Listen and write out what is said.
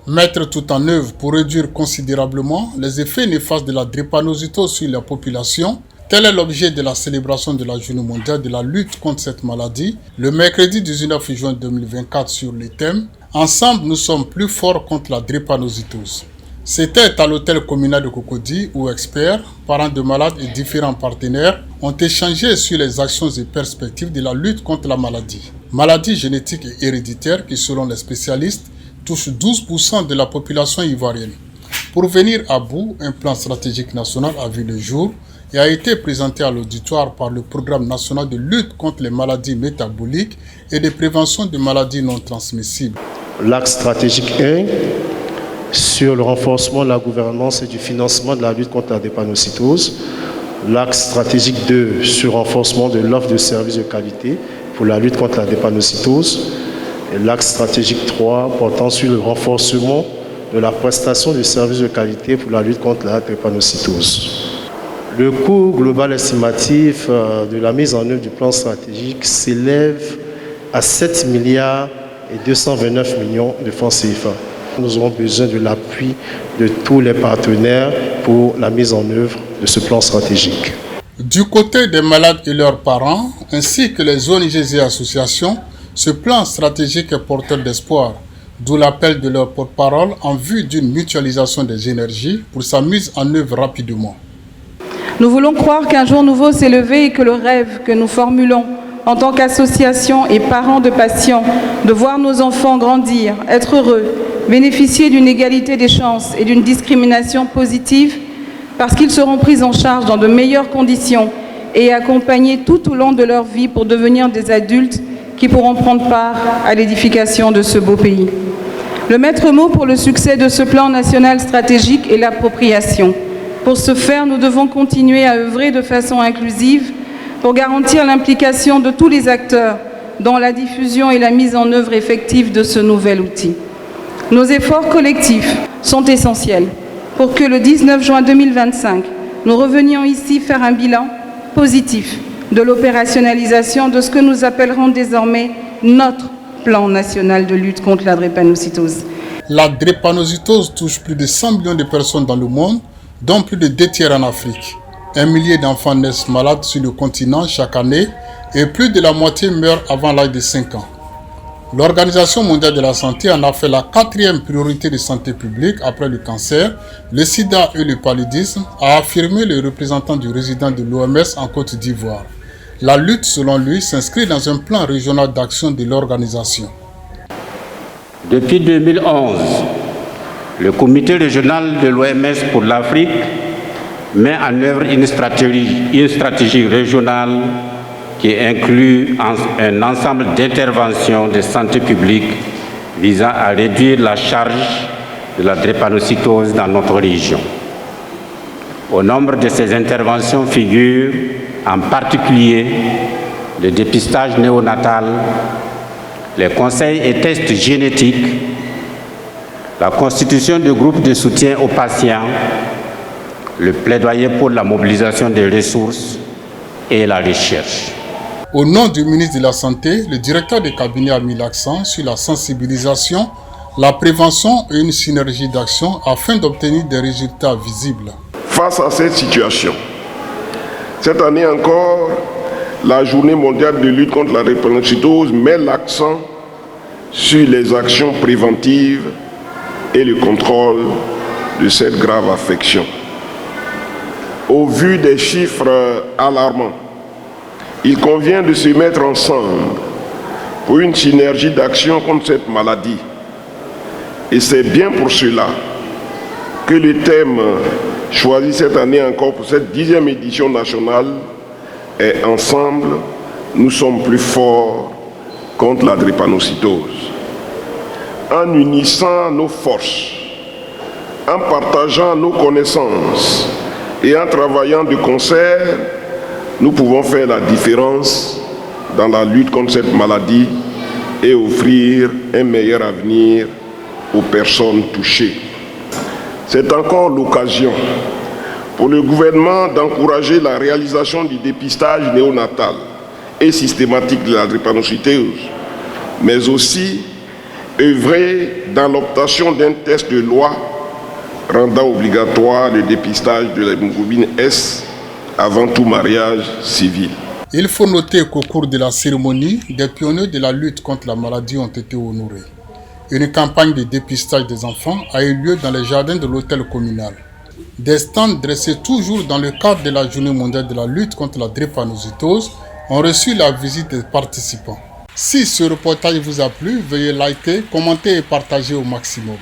Mettre tout en œuvre pour réduire considérablement les effets néfastes de la drépanocytose sur la population, tel est l'objet de la célébration de la Journée mondiale de la lutte contre cette maladie, le mercredi 19 juin 2024 sur le thème « Ensemble, nous sommes plus forts contre la drépanocytose ». C'était à l'hôtel communal de Cocody où experts, parents de malades et différents partenaires ont échangé sur les actions et perspectives de la lutte contre la maladie. Maladie génétique et héréditaire qui, selon les spécialistes, touche 12% de la population ivoirienne. Pour venir à bout, un plan stratégique national a vu le jour et a été présenté à l'auditoire par le Programme national de lutte contre les maladies métaboliques et de prévention des maladies non transmissibles. L'axe stratégique 1 sur le renforcement de la gouvernance et du financement de la lutte contre la drépanocytose. L'axe stratégique 2 sur le renforcement de l'offre de services de qualité pour la lutte contre la drépanocytose. Et l'axe stratégique 3 portant sur le renforcement de la prestation de services de qualité pour la lutte contre la drépanocytose. Le coût global estimatif de la mise en œuvre du plan stratégique s'élève à 7 milliards et 229 millions de francs CFA. Nous aurons besoin de l'appui de tous les partenaires pour la mise en œuvre de ce plan stratégique. Du côté des malades et leurs parents, ainsi que les ONG et associations, ce plan stratégique est porteur d'espoir, d'où l'appel de leur porte-parole en vue d'une mutualisation des énergies pour sa mise en œuvre rapidement. Nous voulons croire qu'un jour nouveau s'est levé et que le rêve que nous formulons en tant qu'association et parents de patients, de voir nos enfants grandir, être heureux, bénéficier d'une égalité des chances et d'une discrimination positive, parce qu'ils seront pris en charge dans de meilleures conditions et accompagnés tout au long de leur vie pour devenir des adultes qui pourront prendre part à l'édification de ce beau pays. Le maître mot pour le succès de ce plan national stratégique est l'appropriation. Pour ce faire, nous devons continuer à œuvrer de façon inclusive pour garantir l'implication de tous les acteurs dans la diffusion et la mise en œuvre effective de ce nouvel outil. Nos efforts collectifs sont essentiels pour que le 19 juin 2025, nous revenions ici faire un bilan positif de l'opérationnalisation de ce que nous appellerons désormais notre plan national de lutte contre la drépanocytose. La drépanocytose touche plus de 100 millions de personnes dans le monde, dont plus de 2 tiers en Afrique. 1 millier d'enfants naissent malades sur le continent chaque année et plus de la moitié meurent avant l'âge de 5 ans. L'Organisation mondiale de la santé en a fait la 4e priorité de santé publique après le cancer, le sida et le paludisme, a affirmé le représentant du résident de l'OMS en Côte d'Ivoire. La lutte, selon lui, s'inscrit dans un plan régional d'action de l'organisation. Depuis 2011, le comité régional de l'OMS pour l'Afrique met en œuvre une stratégie régionale qui inclut un ensemble d'interventions de santé publique visant à réduire la charge de la drépanocytose dans notre région. Au nombre de ces interventions figurent en particulier le dépistage néonatal, les conseils et tests génétiques, la constitution de groupes de soutien aux patients, le plaidoyer pour la mobilisation des ressources et la recherche. Au nom du ministre de la Santé, le directeur de cabinet a mis l'accent sur la sensibilisation, la prévention et une synergie d'action afin d'obtenir des résultats visibles. Face à cette situation, cette année encore, la Journée mondiale de lutte contre la drépanocytose met l'accent sur les actions préventives et le contrôle de cette grave affection. Au vu des chiffres alarmants, il convient de se mettre ensemble pour une synergie d'action contre cette maladie. Et c'est bien pour cela que le thème choisi cette année encore pour cette 10e édition nationale est « Ensemble, nous sommes plus forts contre la drépanocytose ». En unissant nos forces, en partageant nos connaissances et en travaillant de concert, nous pouvons faire la différence dans la lutte contre cette maladie et offrir un meilleur avenir aux personnes touchées. C'est encore l'occasion pour le gouvernement d'encourager la réalisation du dépistage néonatal et systématique de la drépanocytose, mais aussi œuvré dans l'obtention d'un texte de loi rendant obligatoire le dépistage de l'hémoglobine S avant tout mariage civil. Il faut noter qu'au cours de la cérémonie, des pionniers de la lutte contre la maladie ont été honorés. Une campagne de dépistage des enfants a eu lieu dans les jardins de l'hôtel communal. Des stands dressés toujours dans le cadre de la Journée mondiale de la lutte contre la drépanocytose ont reçu la visite des participants. Si ce reportage vous a plu, veuillez liker, commenter et partager au maximum.